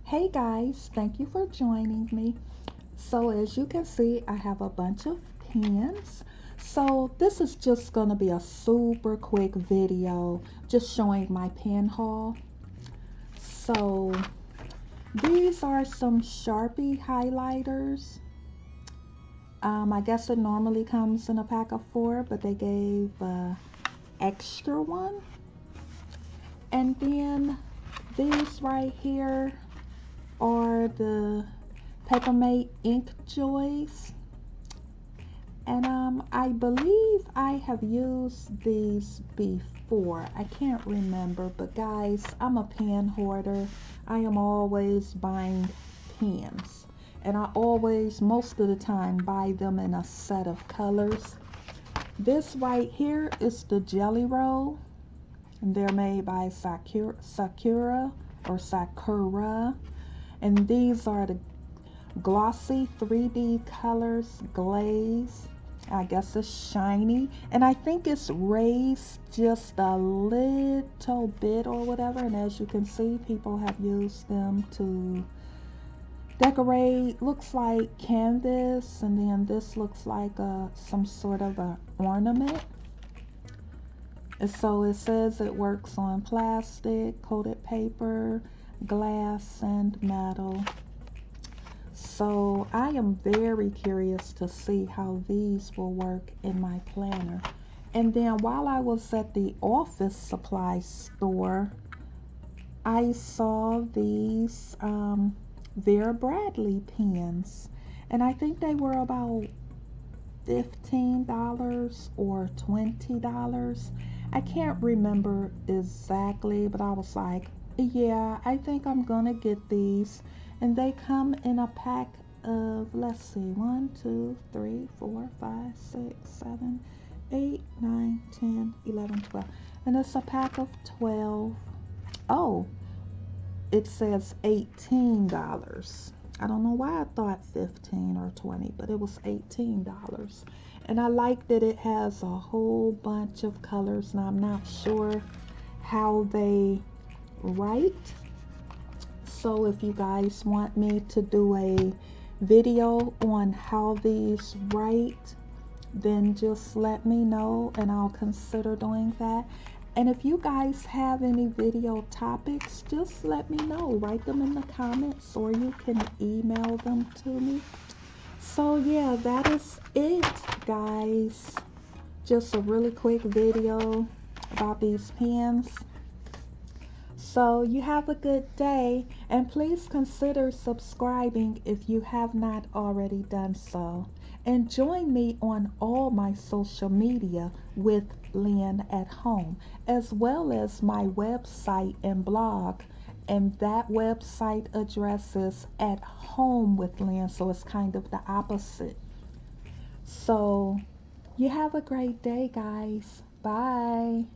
Hey guys, thank you for joining me. So as you can see, I have a bunch of pens. So this is just going to be a super quick video just showing my pen haul. So these are some Sharpie highlighters. I guess it normally comes in a pack of 4, but they gave an extra one. And then these right here are the Papermate inkjoys, and I believe I have used these before. I can't remember, but guys, I'm a pen hoarder. I am always buying pens, and I always, most of the time, buy them in a set of colors. This right here is the Jelly Roll, and they're made by Sakura, and these are the glossy 3D colors glaze. I guess it's shiny, and I think it's raised just a little bit or whatever, and as you can see, people have used them to decorate. Looks like canvas, and then this looks like some sort of a ornament. And so it says it works on plastic, coated paper, glass, and metal. So I am very curious to see how these will work in my planner. And then while I was at the office supply store, I saw these Vera Bradley pens, and I think they were about $15 or $20. I can't remember exactly, but I was like, yeah, I think I'm gonna get these. And they come in a pack of, let's see, 1, 2, 3, 4, 5, 6, 7, 8, 9, 10, 11, 12. And it's a pack of 12. Oh, it says $18. I don't know why I thought 15 or 20, but it was $18. And I like that it has a whole bunch of colors. Now I'm not sure how they write. So if you guys want me to do a video on how these write, then just let me know and I'll consider doing that. And if you guys have any video topics, just let me know. Write them in the comments, or you can email them to me. So yeah, that is it, guys. Just a really quick video about these pens. So you have a good day, and please consider subscribing if you have not already done so. And join me on all my social media with Lynne at Home, as well as my website and blog. And that website address is at home with Lynne, so it's kind of the opposite. So you have a great day, guys. Bye.